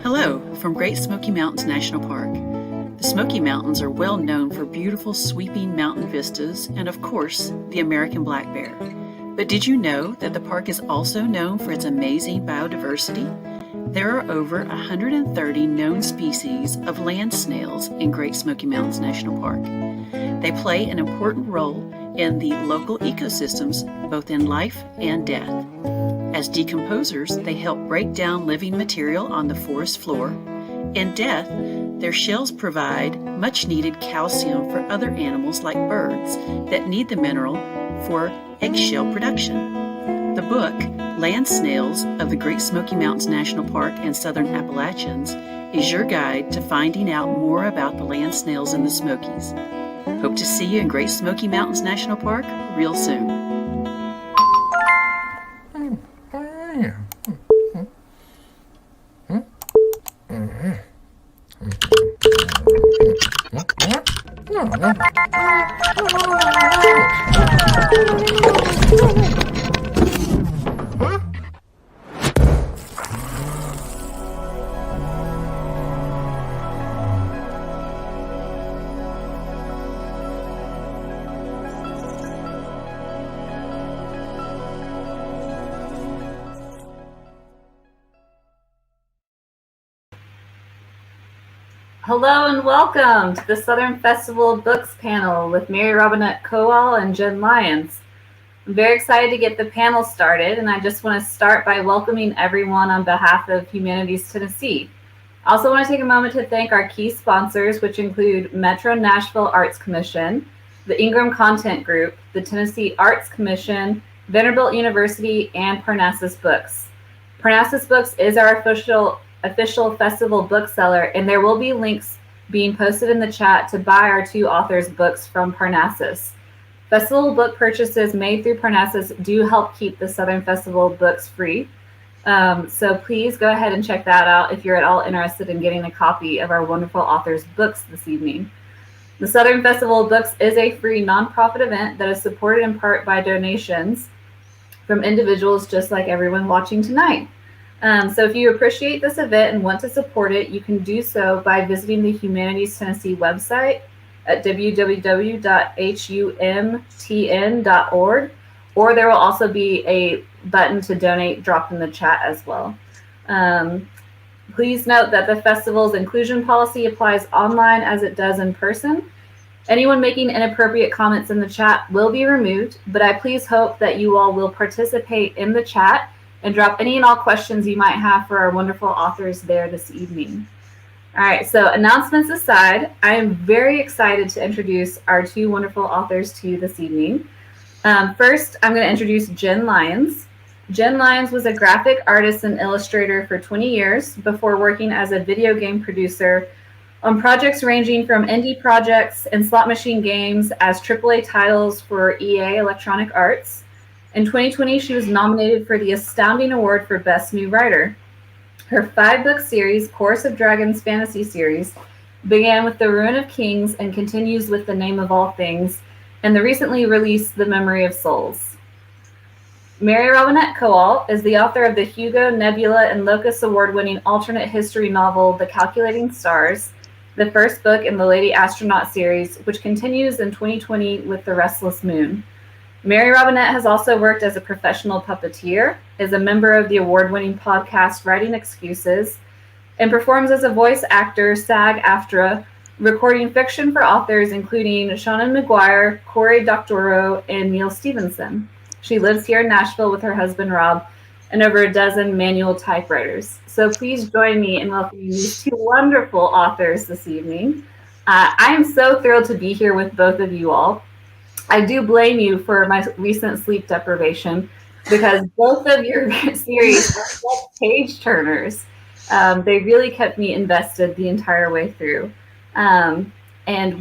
Hello from Great Smoky Mountains National Park. The Smoky Mountains are well known for beautiful sweeping mountain vistas and, of course, the American black bear. But did you know that the park is also known for its amazing biodiversity? There are over 130 known species of land snails in Great Smoky Mountains National Park. They play an important role in the local ecosystems, both in life and death. As decomposers, they help break down living material on the forest floor. In death, their shells provide much-needed calcium for other animals like birds that need the mineral for eggshell production. The book, Land Snails of the Great Smoky Mountains National Park and Southern Appalachians, is your guide to finding out more about the land snails in the Smokies. Hope to see you in Great Smoky Mountains National Park real soon. Hello and welcome to the Southern Festival of Books panel with Mary Robinette Kowal and Jenn Lyons. I'm very excited to get the panel started, and I just want to start by welcoming everyone on behalf of Humanities Tennessee. I also want to take a moment to thank our key sponsors, which include Metro Nashville Arts Commission, the Ingram Content Group, the Tennessee Arts Commission, Vanderbilt University, and Parnassus Books. Parnassus Books is our official festival bookseller, and there will be links being posted in the chat to buy our two authors' books from Parnassus. Festival book purchases made through Parnassus do help keep the Southern Festival books free. So please go ahead and check that out if you're at all interested in getting a copy of our wonderful authors' books this evening. The Southern Festival of Books is a free nonprofit event that is supported in part by donations from individuals just like everyone watching tonight. So if you appreciate this event and want to support it, you can do so by visiting the Humanities Tennessee website at www.humtn.org, or there will also be a button to donate dropped in the chat as well. Please note that the festival's inclusion policy applies online as it does in person. Anyone making inappropriate comments in the chat will be removed, but I please hope that you all will participate in the chat and drop any and all questions you might have for our wonderful authors there this evening. All right, so announcements aside, I am very excited to introduce our two wonderful authors to you this evening. First, I'm going to introduce Jenn Lyons. Jenn Lyons was a graphic artist and illustrator for 20 years before working as a video game producer on projects ranging from indie projects and slot machine games as AAA titles for EA Electronic Arts. In 2020, she was nominated for the Astounding Award for Best New Writer. Her 5-book series, Chorus of Dragons fantasy series, began with The Ruin of Kings and continues with The Name of All Things, and the recently released The Memory of Souls. Mary Robinette Kowal is the author of the Hugo, Nebula, and Locus award-winning alternate history novel, The Calculating Stars, the first book in the Lady Astronaut series, which continues in 2020 with The Restless Moon. Mary Robinette has also worked as a professional puppeteer, is a member of the award-winning podcast Writing Excuses, and performs as a voice actor SAG-AFTRA, recording fiction for authors including Shannon McGuire, Cory Doctorow, and Neil Stevenson. She lives here in Nashville with her husband Rob and over a dozen manual typewriters. So please join me in welcoming these two wonderful authors this evening. I am so thrilled to be here with both of you all. I do blame you for my recent sleep deprivation because both of your series are like page turners. They really kept me invested the entire way through. And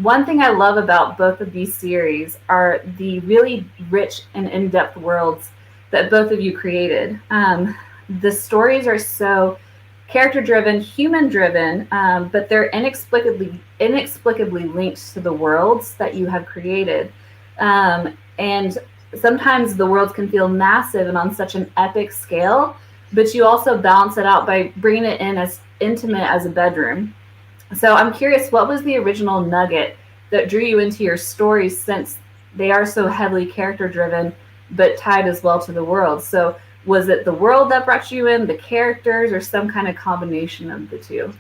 one thing I love about both of these series are the really rich and in-depth worlds that both of you created. The stories are so character-driven, human-driven, but they're inexplicably linked to the worlds that you have created. And sometimes the worlds can feel massive and on such an epic scale, but you also balance it out by bringing it in as intimate as a bedroom. So I'm curious, what was the original nugget that drew you into your stories, since they are so heavily character driven, but tied as well to the world? So was it the world that brought you in, the characters, or some kind of combination of the two?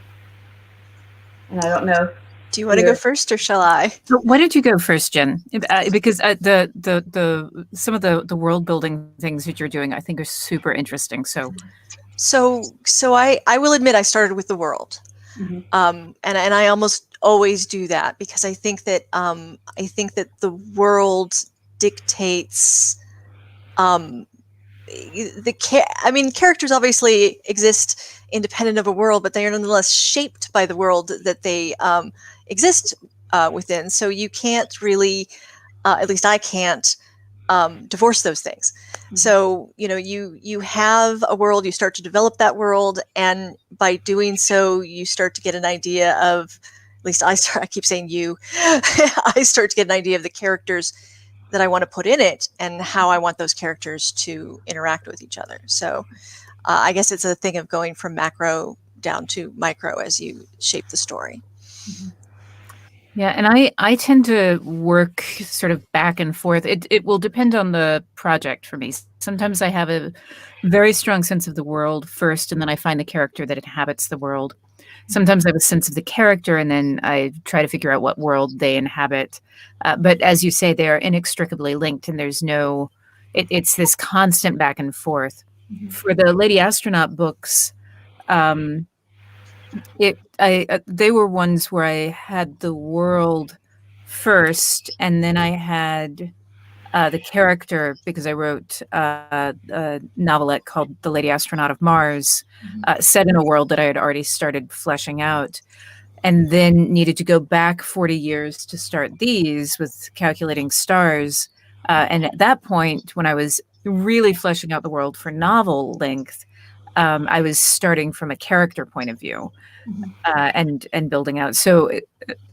And I don't know. Do you want to go first, or shall I? Why don't you go first, Jen? Because the some of the world building things that you're doing, I think, are super interesting. So I will admit I started with the world, Mhm. and I almost always do that because I think that the world dictates. Characters obviously exist independent of a world, but they are nonetheless shaped by the world that they exist within. So you can't really, at least I can't, divorce those things. Mm-hmm. So, you have a world, you start to develop that world, and by doing so, you start to get an idea of, at least I keep saying you, I start to get an idea of the characters that I want to put in it and how I want those characters to interact with each other. So I guess it's a thing of going from macro down to micro as you shape the story. Mm-hmm. Yeah, and I tend to work sort of back and forth. It will depend on the project for me. Sometimes I have a very strong sense of the world first, and then I find the character that inhabits the world. Sometimes I have a sense of the character, and then I try to figure out what world they inhabit. But as you say, they are inextricably linked, and there's no, it's this constant back and forth. Mm-hmm. For the Lady Astronaut books, they were ones where I had the world first, and then I had the character, because I wrote a novelette called The Lady Astronaut of Mars, set in a world that I had already started fleshing out, and then needed to go back 40 years to start these with Calculating Stars. And at that point, when I was really fleshing out the world for novel length, I was starting from a character point of view, and building out. So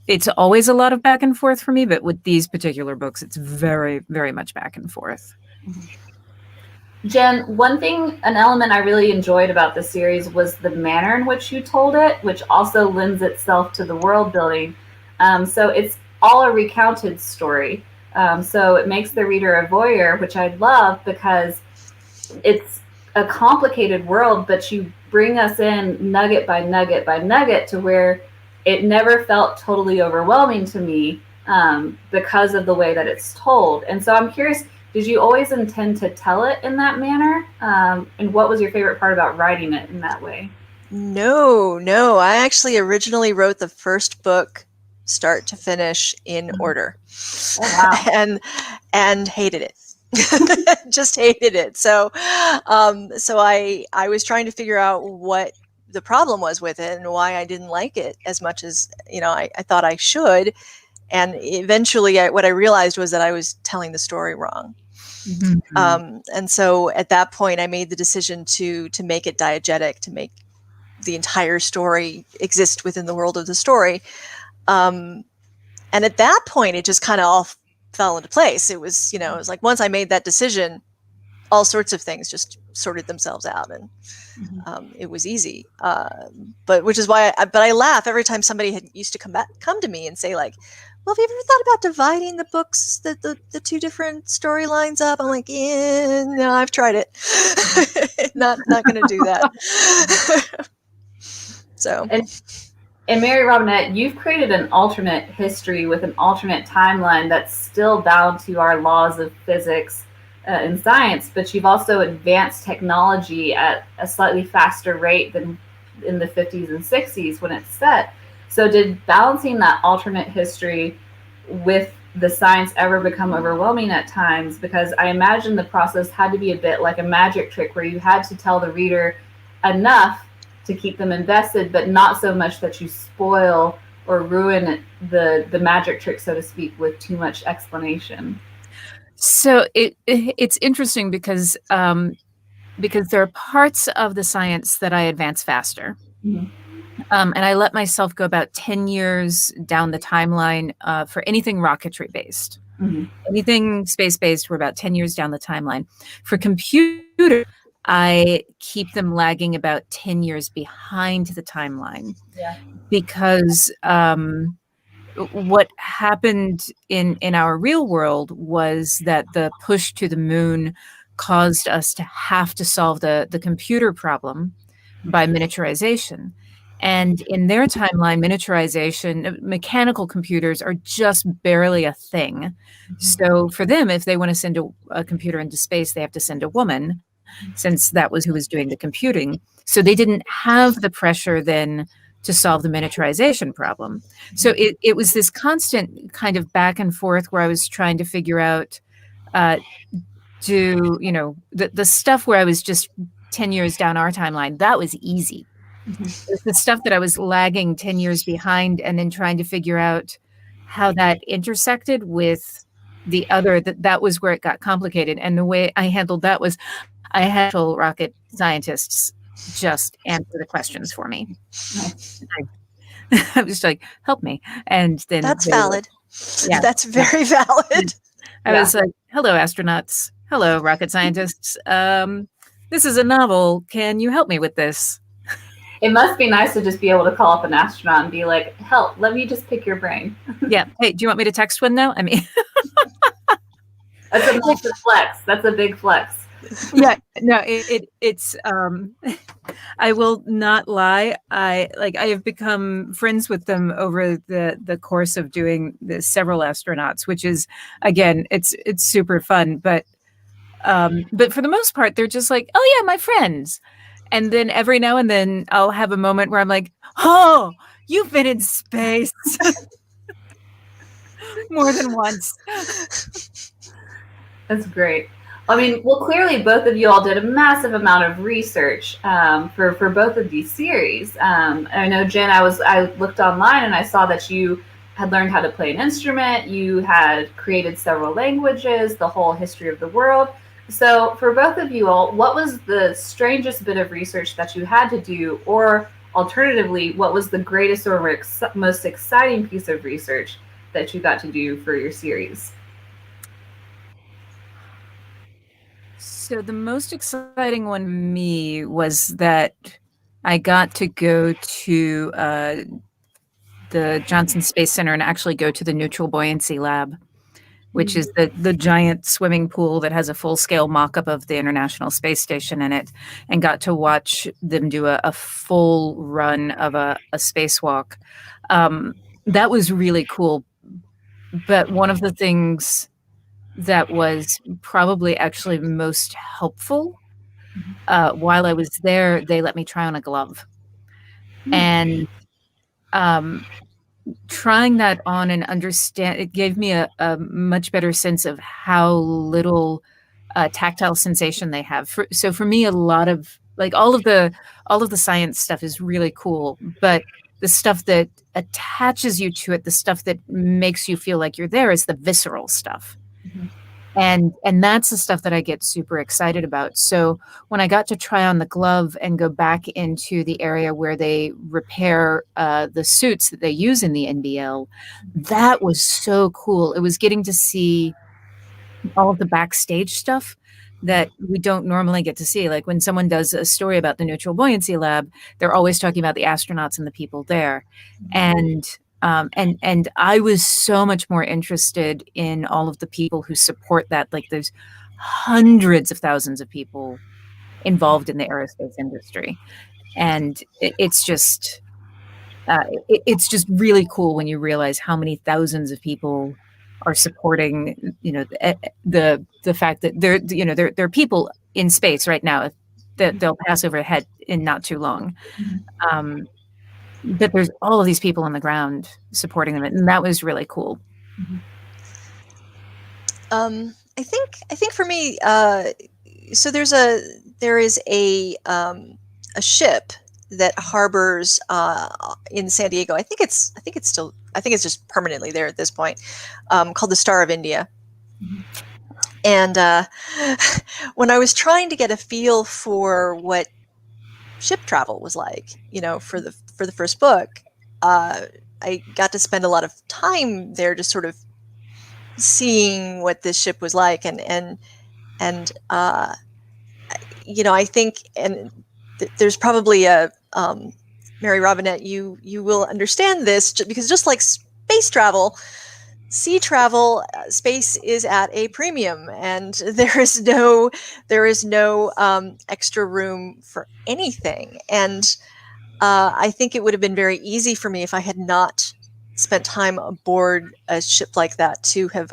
it's always a lot of back and forth for me, but with these particular books, it's very, very much back and forth. Jen, an element I really enjoyed about the series was the manner in which you told it, which also lends itself to the world building. So it's all a recounted story. So it makes the reader a voyeur, which I love because it's a complicated world, but you bring us in nugget by nugget by nugget to where it never felt totally overwhelming to me because of the way that it's told. And so I'm curious, did you always intend to tell it in that manner? And what was your favorite part about writing it in that way? No. I actually originally wrote the first book start to finish in order. Oh, wow. and hated it. Just hated it. So I was trying to figure out what the problem was with it and why I didn't like it as much as I thought I should. And eventually what I realized was that I was telling the story wrong. Mm-hmm. And so at that point I made the decision to make it diegetic, to make the entire story exist within the world of the story. And at that point it just kind of all fell into place. It was, it was like once I made that decision, all sorts of things just sorted themselves out, and it was easy. But which is why I laugh every time somebody used to come to me and say like, well, have you ever thought about dividing the books, the two different storylines up? I'm like, yeah, no, I've tried it. not going to do that. So. And Mary Robinette, you've created an alternate history with an alternate timeline that's still bound to our laws of physics and science, but you've also advanced technology at a slightly faster rate than in the 50s and 60s when it's set. So did balancing that alternate history with the science ever become overwhelming at times? Because I imagine the process had to be a bit like a magic trick where you had to tell the reader enough to keep them invested, but not so much that you spoil or ruin the magic trick, so to speak, with too much explanation. So it's interesting because there are parts of the science that I advance faster. Mm-hmm. And I let myself go about 10 years down the timeline for anything rocketry based. Mm-hmm. Anything space-based, we're about 10 years down the timeline. For computer, I keep them lagging about 10 years behind the timeline. Yeah. Because what happened in our real world was that the push to the moon caused us to have to solve the computer problem by miniaturization. And in their timeline, miniaturization, mechanical computers are just barely a thing. So for them, if they want to send a computer into space, they have to send a woman, since that was who was doing the computing. So they didn't have the pressure then to solve the miniaturization problem. So it was this constant kind of back and forth where I was trying to figure out, the stuff where I was just 10 years down our timeline, that was easy. It's the stuff that I was lagging 10 years behind and then trying to figure out how that intersected with the other, that was where it got complicated. And the way I handled that was I had rocket scientists just answer the questions for me. I was like, help me. And then that's valid. Yeah. That's very valid. I was like, hello, astronauts. Hello, rocket scientists. This is a novel. Can you help me with this? It must be nice to just be able to call up an astronaut and be like, help, let me just pick your brain. Yeah. Hey, do you want me to text one now? I mean, that's a big flex. That's a big flex. Yeah, no, it's I will not lie. I have become friends with them over the course of doing the several astronauts, which is, again, it's super fun. But for the most part, they're just like, oh yeah, my friends. And then every now and then I'll have a moment where I'm like, oh, you've been in space more than once. That's great. I mean, well, clearly both of you all did a massive amount of research for both of these series. I know, Jenn, I looked online and I saw that you had learned how to play an instrument. You had created several languages, the whole history of the world. So for both of you all, what was the strangest bit of research that you had to do? Or alternatively, what was the greatest or most exciting piece of research that you got to do for your series? So the most exciting one for me was that I got to go to the Johnson Space Center and actually go to the Neutral Buoyancy Lab, which is the giant swimming pool that has a full-scale mock-up of the International Space Station in it, and got to watch them do a full run of a spacewalk. That was really cool. But one of the things that was probably actually most helpful while I was there, they let me try on a glove. And trying that on and understand, it gave me a much better sense of how little tactile sensation they have. So for me, a lot of all of the science stuff is really cool, but the stuff that attaches you to it, the stuff that makes you feel like you're there, is the visceral stuff. And that's the stuff that I get super excited about. So when I got to try on the glove and go back into the area where they repair the suits that they use in the NBL, that was so cool. It was getting to see all of the backstage stuff that we don't normally get to see. Like when someone does a story about the Neutral Buoyancy Lab, they're always talking about the astronauts and the people there. And I was so much more interested in all of the people who support that. Like there's hundreds of thousands of people involved in the aerospace industry. And it's just really cool when you realize how many thousands of people are supporting, the fact that there are people in space right now that they'll pass overhead in not too long. But there's all of these people on the ground supporting them, and that was really cool. I think for me, so there is a ship that harbors in San Diego. I think it's just permanently there at this point, called the Star of India. And when I was trying to get a feel for what ship travel was like, for the first book, I got to spend a lot of time there, just sort of seeing what this ship was like, and I think, and there's probably a Mary Robinette, you will understand this, because just like space travel, sea travel, space is at a premium, and there is no extra room for anything. And I think it would have been very easy for me, if I had not spent time aboard a ship like that, to have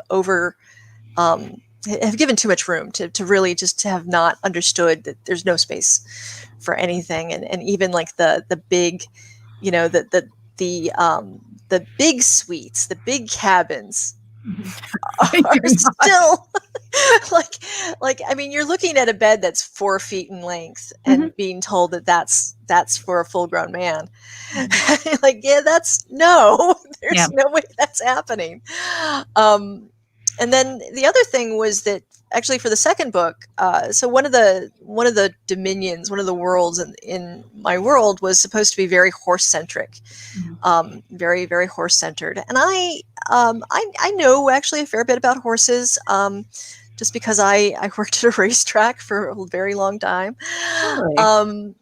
have given too much room, to really just to have not understood that there's no space for anything. And even like the big, the big suites, the big cabins are still I mean, you're looking at a bed that's 4 feet in length and being told that that's for a full grown man. There's no way that's happening. And then the other thing was that, actually, for the second book, so one of the dominions, one of the worlds in my world, was supposed to be very horse centric, very, very horse centered. And I know actually a fair bit about horses, just because I worked at a racetrack for a very long time. Really?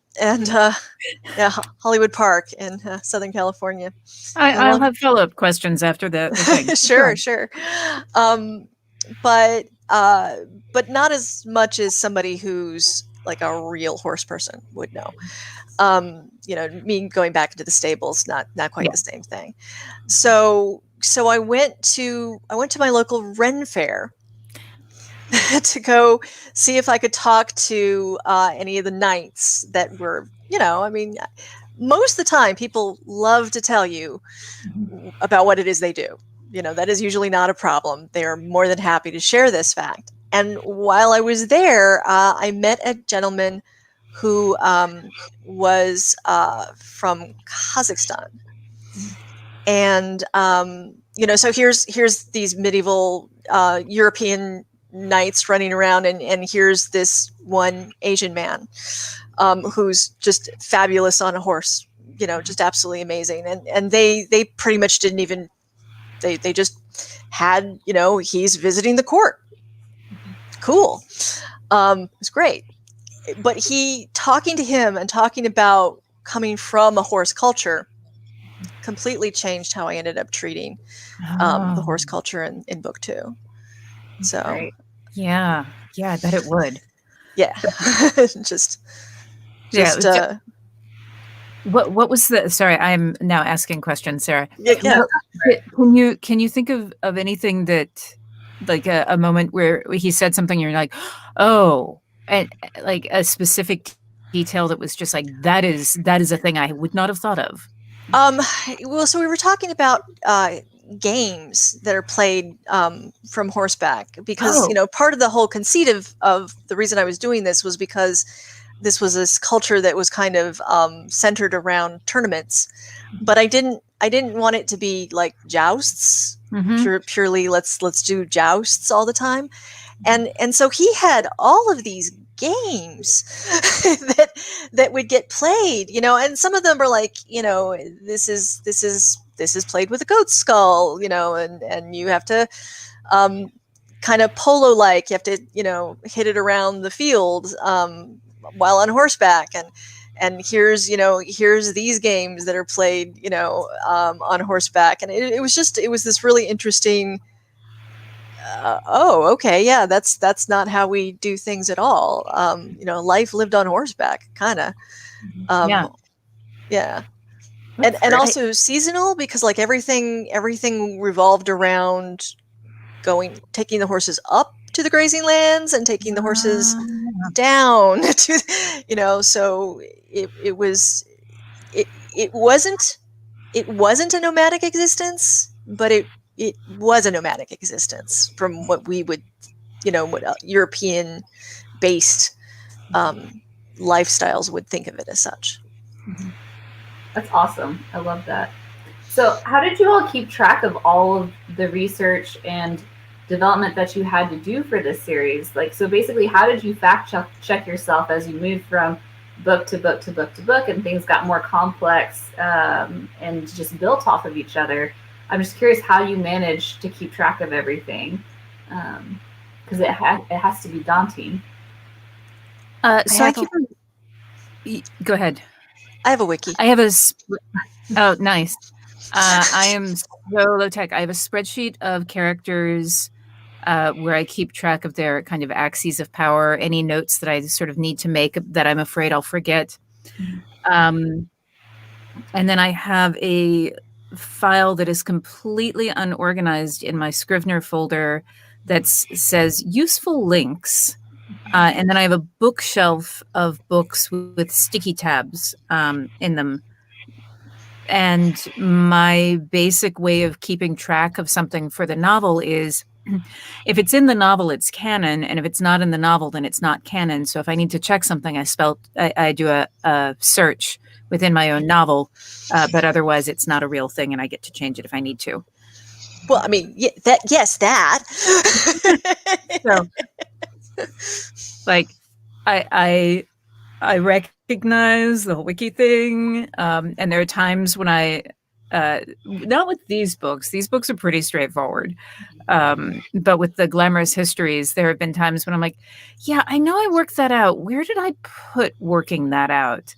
Hollywood Park in Southern California. I'll have follow-up questions after the thing. Sure. But not as much as somebody who's like a real horse person would know. Me going back into the stables, not quite the same thing. So I went to my local Ren fair to go see if I could talk to any of the knights that were, most of the time people love to tell you about what it is they do. That is usually not a problem. They are more than happy to share this fact. And while I was there, I met a gentleman who was from Kazakhstan. And, so here's these medieval European knights running around, and here's this one Asian man who's just fabulous on a horse, just absolutely amazing. And they pretty much didn't even, they just had, he's visiting the court. Cool. It's great. But talking to him and talking about coming from a horse culture completely changed how I ended up treating the horse culture in book 2. So, right. Yeah, I bet it would. Yeah. What was the? Sorry, I'm now asking questions, Sarah. Yeah. Can you think of anything that, like a moment where he said something, you're like, oh, and like a specific detail that was just like, that is a thing I would not have thought of. Well, so we were talking about games that are played from horseback, because part of the whole conceit of the reason I was doing this was because this was this culture that was kind of centered around tournaments, but I didn't want it to be like jousts, purely let's do jousts all the time, and so he had all of these games that would get played, and some of them were like, this is played with a goat skull, and you have to kind of polo like, you have to hit it around the field while on horseback, and here's these games that are played on horseback, and it was this really interesting. Okay, yeah, that's not how we do things at all. Life lived on horseback, kind of. Yeah. And also seasonal, because like everything revolved around taking the horses up to the grazing lands and taking the horses down to, so it wasn't a nomadic existence, but it was a nomadic existence from what we would, what European based lifestyles would think of it as such. That's awesome. I love that. So how did you all keep track of all of the research and development that you had to do for this series? Like, so basically, how did you fact check yourself as you moved from book to book to book to book, and things got more complex and just built off of each other? I'm just curious how you manage to keep track of everything, because it has to be daunting. So I keep. Go ahead. I have a wiki. I have a. Oh, nice. I am so low tech. I have a spreadsheet of characters where I keep track of their kind of axes of power, any notes that I sort of need to make that I'm afraid I'll forget. And then I have a file that is completely unorganized in my Scrivener folder that says useful links. And then I have a bookshelf of books with sticky tabs in them. And my basic way of keeping track of something for the novel is if it's in the novel, it's canon. And if it's not in the novel, then it's not canon. So if I need to check something, I do a search within my own novel. But otherwise, it's not a real thing. And I get to change it if I need to. Well, I mean, that. So, like, I recognize the whole wiki thing, and there are times when not with these books. These books are pretty straightforward, but with the glamorous histories, there have been times when I'm like, yeah, I know I worked that out. Where did I put working that out?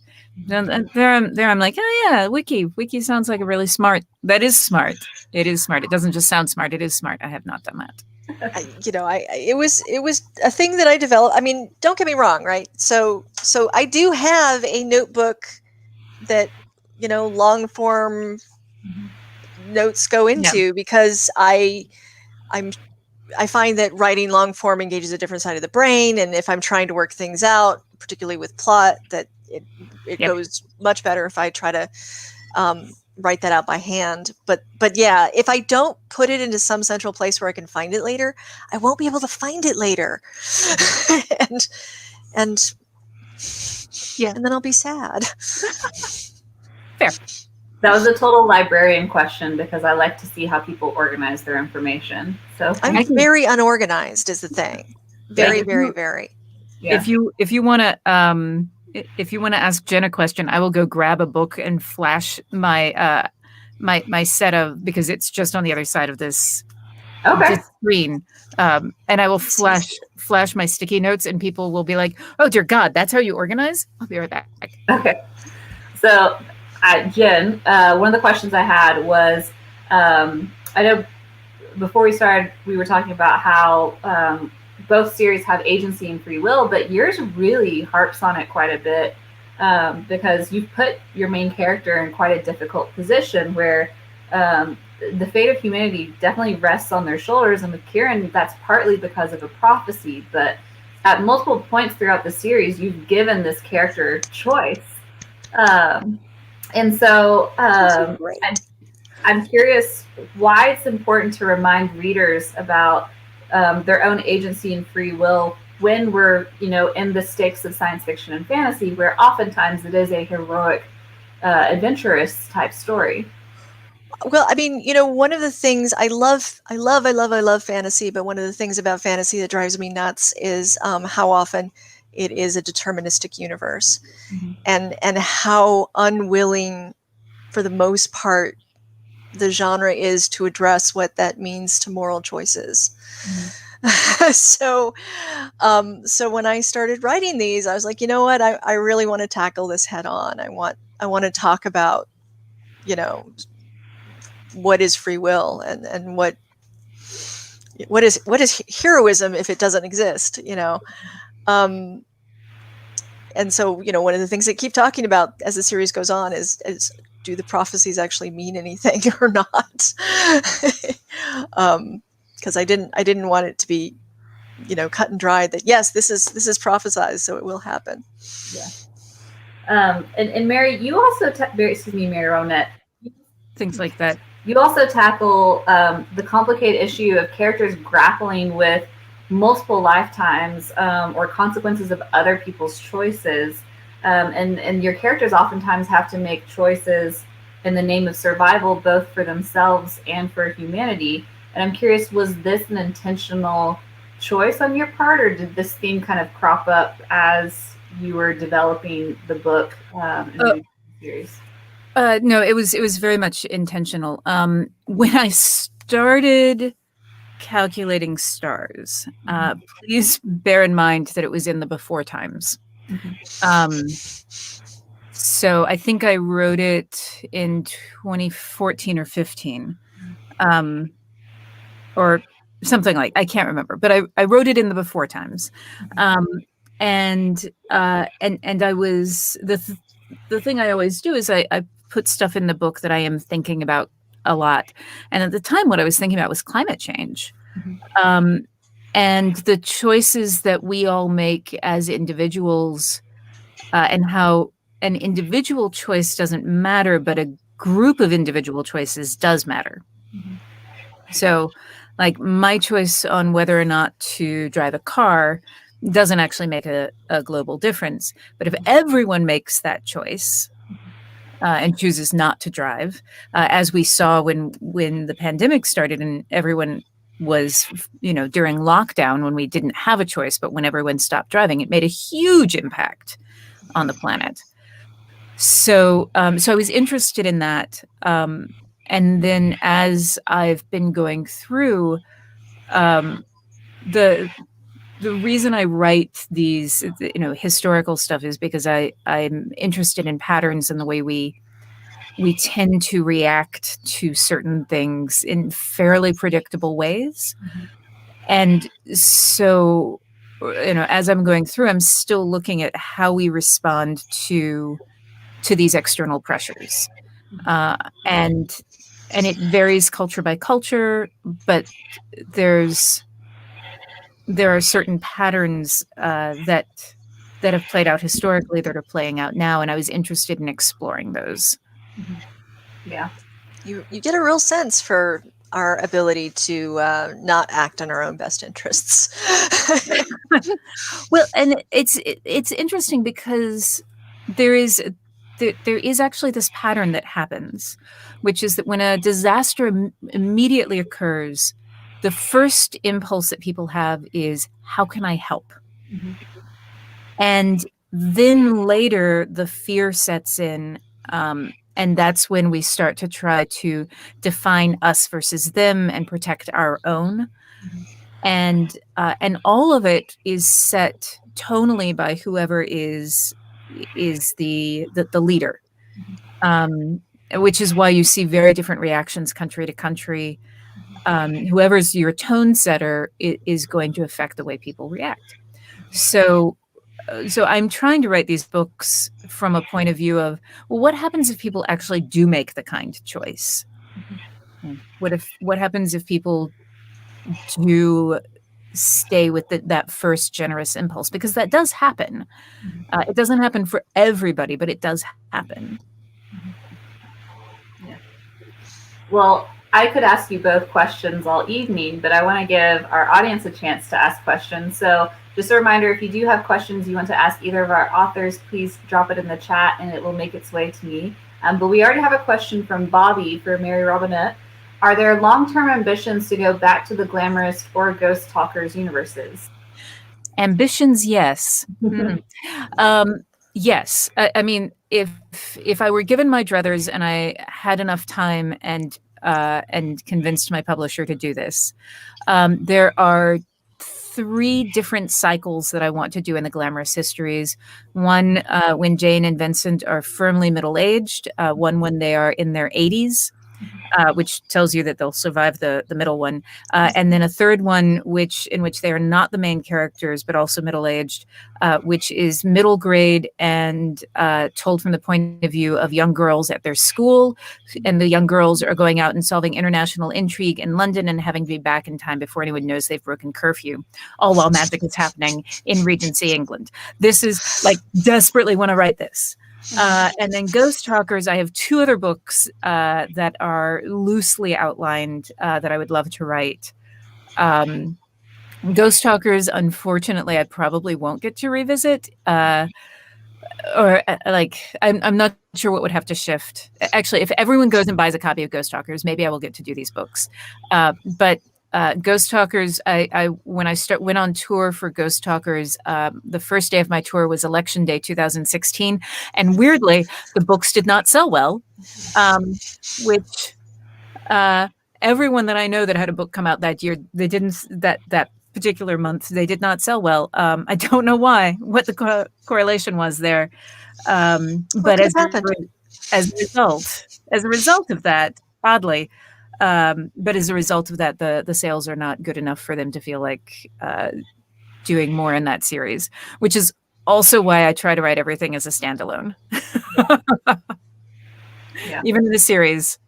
And there I'm like, oh yeah, wiki sounds like a really smart. That is smart. It is smart. It doesn't just sound smart. It is smart. I have not done that. It was a thing that I developed. I mean, don't get me wrong, right? So I do have a notebook that, long form notes go into because I find that writing long form engages a different side of the brain. And if I'm trying to work things out, particularly with plot, that it goes much better if I try to, write that out by hand. But yeah, if I don't put it into some central place where I can find it later, I won't be able to find it later. and then I'll be sad. Fair. That was a total librarian question because I like to see how people organize their information. So I'm very unorganized is the thing. Very, very, very. Yeah. If you want to ask Jen a question, I will go grab a book and flash my my set of, because it's just on the other side of this screen, and I will flash my sticky notes, and people will be like, "Oh dear God, that's how you organize?" I'll be right back. Okay. So, Jen, one of the questions I had was, I know before we started, we were talking about how both series have agency and free will, but yours really harps on it quite a bit, because you've put your main character in quite a difficult position where the fate of humanity definitely rests on their shoulders. And with Kieran, that's partly because of a prophecy, but at multiple points throughout the series, you've given this character choice. And so I'm curious why it's important to remind readers about their own agency and free will when we're, in the stakes of science fiction and fantasy, where oftentimes it is a heroic, adventurous type story. Well, I mean, one of the things I love fantasy, but one of the things about fantasy that drives me nuts is how often it is a deterministic universe, and how unwilling, for the most part, the genre is to address what that means to moral choices. So when I started writing these, I was like, you know what, I really want to tackle this head on. I want to talk about, what is free will and what is heroism if it doesn't exist, and so, one of the things that I keep talking about as the series goes on is do the prophecies actually mean anything or not? Because I didn't want it to be, cut and dry that yes, this is prophesized, so it will happen. Yeah. And Mary, you also Mary Robinette, things like that. You also tackle the complicated issue of characters grappling with multiple lifetimes or consequences of other people's choices. And your characters oftentimes have to make choices in the name of survival, both for themselves and for humanity. And I'm curious, was this an intentional choice on your part, or did this theme kind of crop up as you were developing the book in the series? No, it was very much intentional. When I started calculating stars, please bear in mind that it was in the before times. So I think I wrote it in 2014 or 15, or something like, I can't remember, but I wrote it in the before times. And I was the thing I always do is I put stuff in the book that I am thinking about a lot. And at the time, what I was thinking about was climate change. And the choices that we all make as individuals, and how an individual choice doesn't matter, but a group of individual choices does matter. So, like, my choice on whether or not to drive a car doesn't actually make a global difference. But if everyone makes that choice and chooses not to drive, as we saw when the pandemic started and everyone was, during lockdown, when we didn't have a choice, but when everyone stopped driving, it made a huge impact on the planet. So I was interested in that. And then as I've been going through, the reason I write these, historical stuff is because I'm interested in patterns in the way we tend to react to certain things in fairly predictable ways. And so, as I'm going through, I'm still looking at how we respond to these external pressures. And it varies culture by culture, but there are certain patterns that have played out historically that are playing out now, and I was interested in exploring those. Yeah. You get a real sense for our ability to not act on our own best interests. Well, and it's interesting because there is actually this pattern that happens, which is that when a disaster immediately occurs, the first impulse that people have is, how can I help? And then later the fear sets in, and that's when we start to try to define us versus them and protect our own. And all of it is set tonally by whoever is the leader, which is why you see very different reactions country to country. Whoever's your tone setter is going to affect the way people react. So I'm trying to write these books from a point of view of, well, what happens if people actually do make the kind choice? What happens if people do stay with that first generous impulse? Because that does happen. It doesn't happen for everybody, but it does happen. Yeah. Well, I could ask you both questions all evening, but I want to give our audience a chance to ask questions. So just a reminder, if you do have questions you want to ask either of our authors, please drop it in the chat and it will make its way to me. But we already have a question from Bobby for Mary Robinette. Are there long-term ambitions to go back to the glamorous or ghost talkers universes? Ambitions, yes. Yes. I mean, if I were given my druthers and I had enough time and convinced my publisher to do this, there are 3 different cycles that I want to do in the glamorous histories. One, when Jane and Vincent are firmly middle-aged. One when they are in their 80s. Which tells you that they'll survive the middle one. And then a third one, in which they are not the main characters, but also middle-aged, which is middle grade and told from the point of view of young girls at their school. And the young girls are going out and solving international intrigue in London and having to be back in time before anyone knows they've broken curfew, all while magic is happening in Regency, England. This is like, desperately want to write this. And then Ghost Talkers, I have 2 other books that are loosely outlined that I would love to write. Ghost Talkers, unfortunately, I probably won't get to revisit. I'm not sure what would have to shift. Actually, if everyone goes and buys a copy of Ghost Talkers, maybe I will get to do these books. But Ghost Talkers. I when I went on tour for Ghost Talkers, the first day of my tour was Election Day 2016, and weirdly, the books did not sell well, which everyone that I know that had a book come out that year, they didn't that particular month. They did not sell well. I don't know why, what the correlation was there, but as a result of that, oddly. But as a result of that, the sales are not good enough for them to feel like doing more in that series, which is also why I try to write everything as a standalone. Yeah. Even in the series,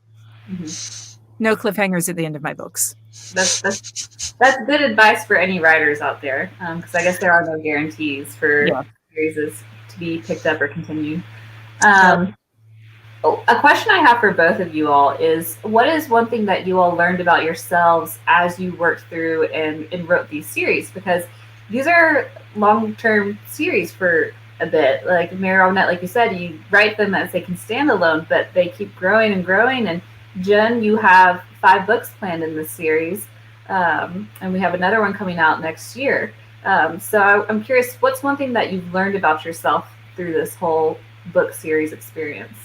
no cliffhangers at the end of my books. That's good advice for any writers out there, because I guess there are no guarantees for series to be picked up or continued. A question I have for both of you all is, what is one thing that you all learned about yourselves as you worked through and wrote these series? Because these are long-term series for a bit. Like Mary Robinette, like you said, you write them as they can stand alone, but they keep growing and growing. And Jenn, you have 5 books planned in this series, and we have another one coming out next year. So I'm curious, what's one thing that you've learned about yourself through this whole book series experience?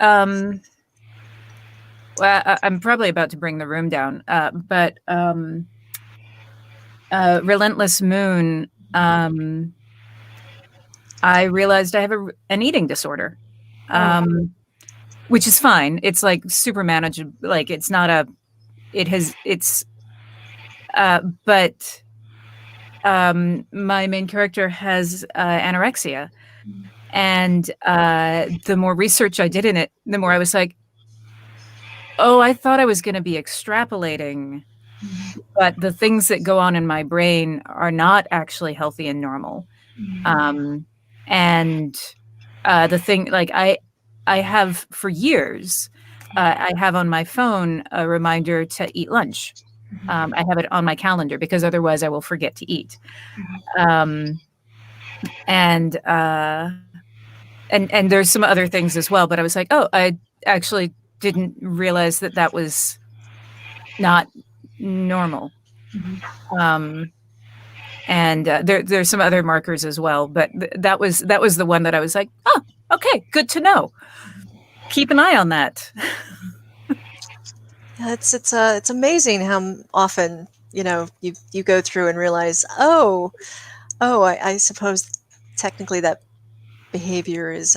Well, I'm probably about to bring the room down, but Relentless Moon, I realized I have an eating disorder, which is fine. It's like super manageable. Like it's not a, it has, it's, but my main character has anorexia. And the more research I did in it, the more I was like, oh, I thought I was going to be extrapolating, but the things that go on in my brain are not actually healthy and normal. And the thing, like I have for years, I have on my phone a reminder to eat lunch. I have it on my calendar because otherwise I will forget to eat. And there's some other things as well, but I was like, oh, I actually didn't realize that was not normal. And there's some other markers as well, but that was the one that I was like, oh, okay, good to know. Keep an eye on that. It's amazing how often you go through and realize, I suppose technically that behavior is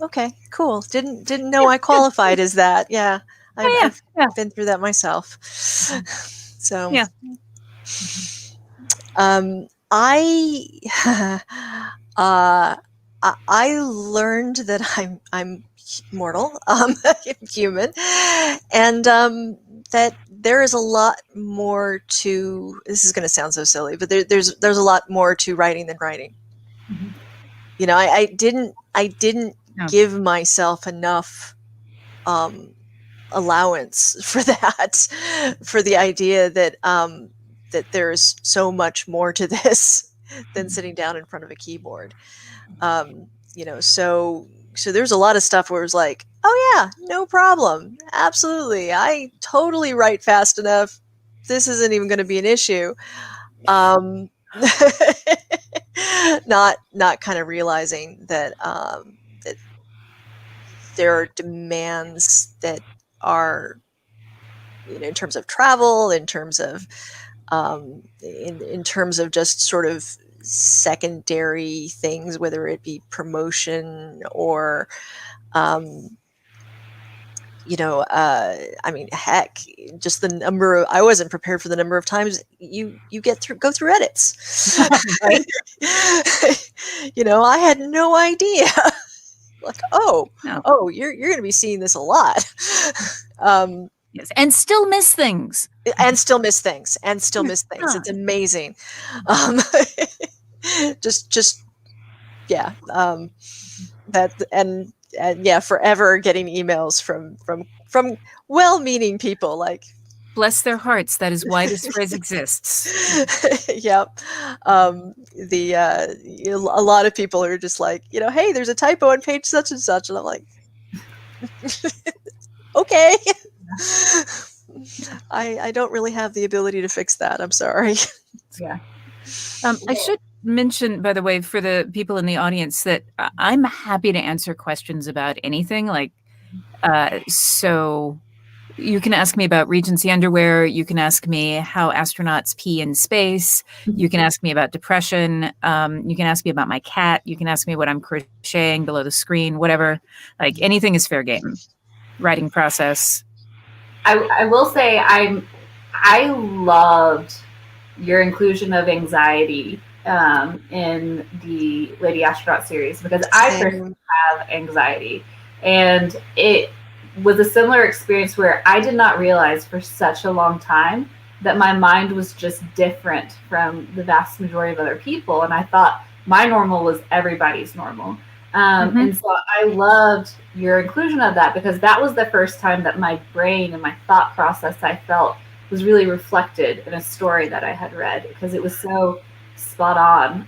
okay, cool, didn't know I qualified as that. I've been through that myself. So I learned that I'm mortal, human, and that there is a lot more to. This is going to sound so silly, but there's a lot more to writing than writing. I didn't give myself enough allowance for that, for the idea that that there's so much more to this than sitting down in front of a keyboard. So there's a lot of stuff where it was like, oh yeah, no problem, absolutely, I totally write fast enough. This isn't even going to be an issue. Not kind of realizing that that there are demands that are, in terms of travel, in terms of in terms of just sort of secondary things, whether it be promotion or I mean, heck, just the number of, I wasn't prepared for the number of times you go through edits. Right? I had no idea. Like, you're going to be seeing this a lot. Yes, and still miss things. It's amazing. Forever getting emails from well-meaning people, like, bless their hearts, that is why this phrase exists. Yep. A lot of people are just like, hey, there's a typo on page such and such, and I'm like, okay. I don't really have the ability to fix that. I'm sorry. Yeah. I should mention, by the way, for the people in the audience, that I'm happy to answer questions about anything. So you can ask me about Regency underwear. You can ask me how astronauts pee in space. You can ask me about depression. You can ask me about my cat. You can ask me what I'm crocheting below the screen, whatever. Like anything is fair game. Writing process. I will say I loved your inclusion of anxiety in the Lady Astronaut series, because I personally have anxiety, and it was a similar experience where I did not realize for such a long time that my mind was just different from the vast majority of other people, and I thought my normal was everybody's normal. And so I loved your inclusion of that, because that was the first time that my brain and my thought process, I felt, was really reflected in a story that I had read, because it was so spot on.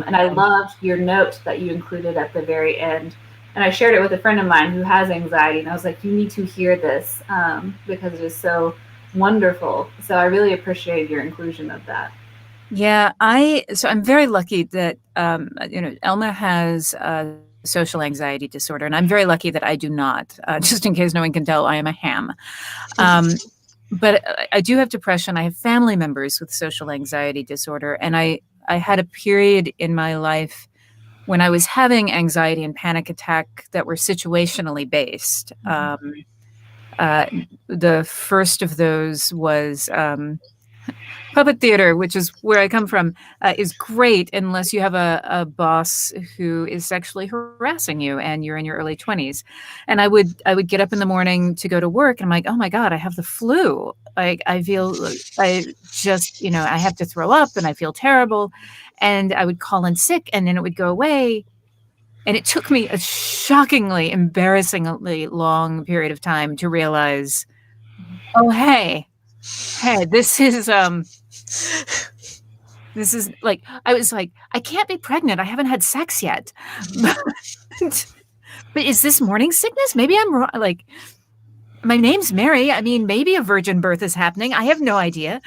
And I loved your note that you included at the very end. And I shared it with a friend of mine who has anxiety, and I was like, you need to hear this because it is so wonderful. So I really appreciated your inclusion of that. Yeah, I'm very lucky that Elma has social anxiety disorder, and I'm very lucky that I do not. Just in case no one can tell, I am a ham. But I do have depression. I have family members with social anxiety disorder, and I had a period in my life when I was having anxiety and panic attack that were situationally based. The first of those was puppet theater, which is where I come from, is great unless you have a boss who is sexually harassing you and you're in your early 20s. And I would get up in the morning to go to work, and I'm like, oh my God, I have the flu. Like I have to throw up and I feel terrible. And I would call in sick, and then it would go away. And it took me a shockingly, embarrassingly long period of time to realize, oh, hey, this is like, I was like, I can't be pregnant. I haven't had sex yet. But is this morning sickness? Maybe I'm wrong. Like, my name's Mary. I mean, maybe a virgin birth is happening. I have no idea.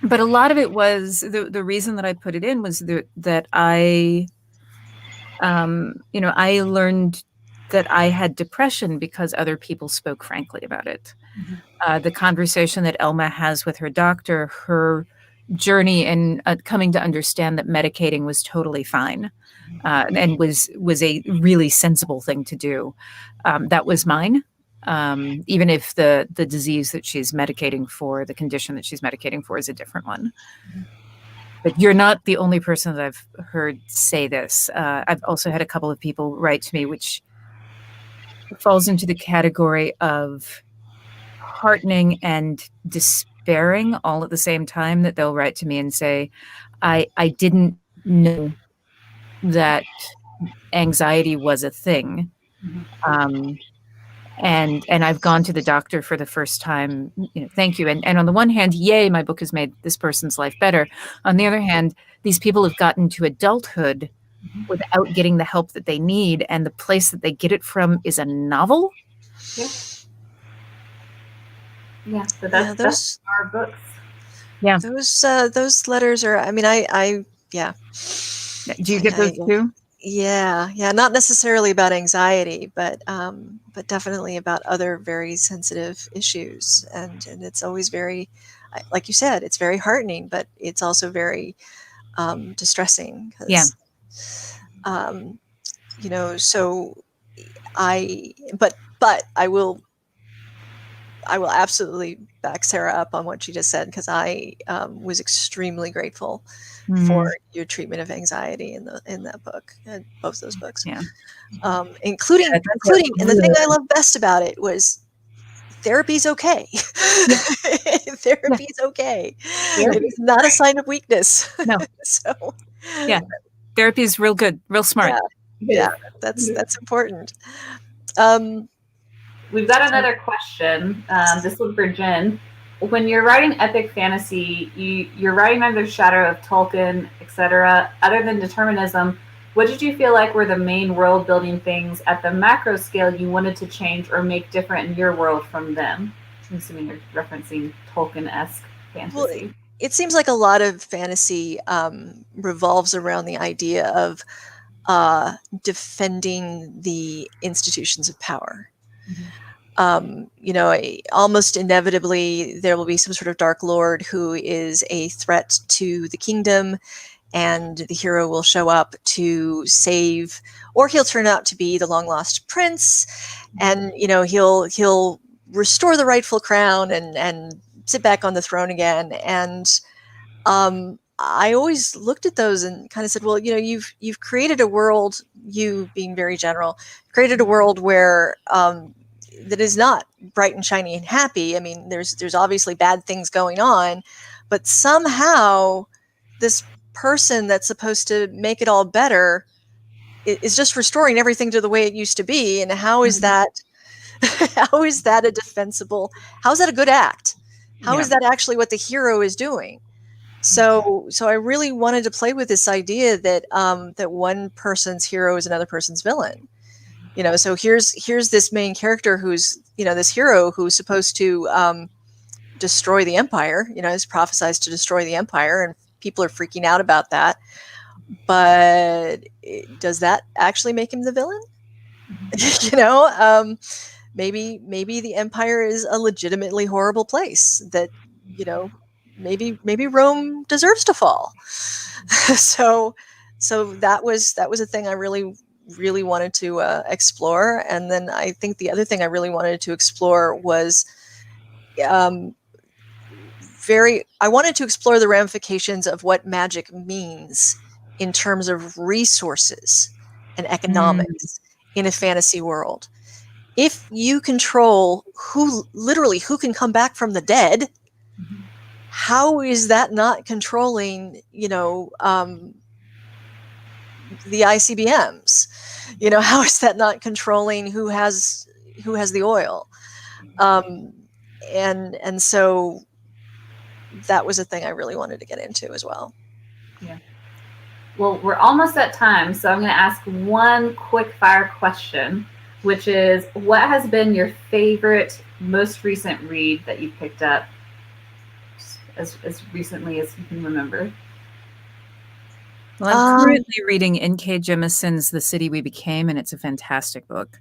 But a lot of it was the reason that I put it in was that I learned that I had depression because other people spoke frankly about it. The conversation that Elma has with her doctor, her journey in coming to understand that medicating was totally fine and was a really sensible thing to do. That was mine. Even if the disease that she's medicating for, the condition that she's medicating for, is a different one. But you're not the only person that I've heard say this. I've also had a couple of people write to me, which falls into the category of heartening and despairing all at the same time, that they'll write to me and say, I didn't know that anxiety was a thing. And I've gone to the doctor for the first time. Thank you. And on the one hand, yay, my book has made this person's life better. On the other hand, these people have gotten to adulthood without getting the help that they need, and the place that they get it from is a novel. Yeah. So that's our books. Yeah. Those letters are. I mean, yeah. Do you get those too? Yeah, not necessarily about anxiety, but definitely about other very sensitive issues, and it's always very, like you said, it's very heartening, but it's also very distressing. So I will absolutely back Sarah up on what she just said, because I was extremely grateful for your treatment of anxiety in that book, and both those books, including. And the thing I love best about it was therapy's okay. Therapy's okay. It is not a sign of weakness. No. So therapy is real good, real smart. Yeah, that's important. We've got another question. This one for Jenn. When you're writing epic fantasy, you're writing under the shadow of Tolkien, etc. Other than determinism, What did you feel like were the main world building things at the macro scale you wanted to change or make different in your world from them? I'm assuming you're referencing Tolkien-esque fantasy. Well, it seems like a lot of fantasy revolves around the idea of defending the institutions of power. Almost inevitably, there will be some sort of dark lord who is a threat to the kingdom, and the hero will show up to save, or he'll turn out to be the long lost prince, and he'll restore the rightful crown and sit back on the throne again. And I always looked at those and kind of said, well, you've created a world, you being very general, created a world where that is not bright and shiny and happy. I mean, there's obviously bad things going on, but somehow this person that's supposed to make it all better is just restoring everything to the way it used to be. And how is that? How is that a defensible? How is that a good act? How is that actually what the hero is doing? So I really wanted to play with this idea that that one person's hero is another person's villain. So here's this main character who's this hero who's supposed to destroy the empire. Is prophesized to destroy the empire, and people are freaking out about that. But does that actually make him the villain? Maybe the empire is a legitimately horrible place that, maybe Rome deserves to fall. So that was a thing I really, really wanted to explore. And then I think the other thing I really wanted to explore was I wanted to explore the ramifications of what magic means in terms of resources and economics in a fantasy world. If you control who can come back from the dead, how is that not controlling, the ICBMs? How is that not controlling who has the oil? And so that was a thing I really wanted to get into as well. Yeah. Well, we're almost at time, so I'm going to ask one quick fire question, which is, what has been your favorite, most recent read that you picked up as recently as you can remember? Well, I'm currently reading N.K. Jemison's The City We Became, and it's a fantastic book.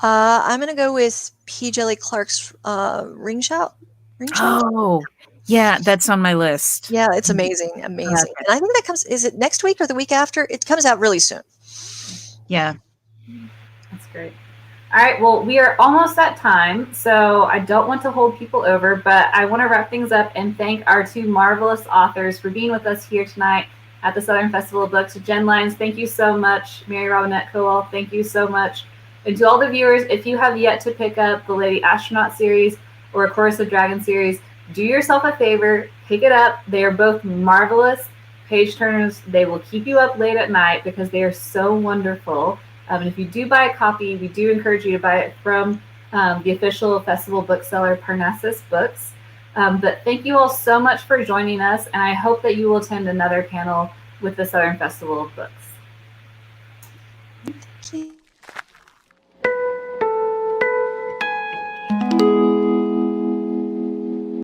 I'm going to go with P. Jelly Clark's Ring Shout. Oh, yeah, that's on my list. Yeah, it's amazing. Okay. And I think that is it next week or the week after? It comes out really soon. Yeah. That's great. All right, well, we are almost at time, so I don't want to hold people over, but I want to wrap things up and thank our two marvelous authors for being with us here tonight at the Southern Festival of Books. Jenn Lyons, thank you so much. Mary Robinette Kowal, thank you so much. And to all the viewers, if you have yet to pick up the Lady Astronaut series or a Chorus of Dragons series, do yourself a favor, pick it up. They are both marvelous page turners. They will keep you up late at night because they are so wonderful. And if you do buy a copy, we do encourage you to buy it from the official festival bookseller, Parnassus Books. But thank you all so much for joining us, and I hope that you will attend another panel with the Southern Festival of Books.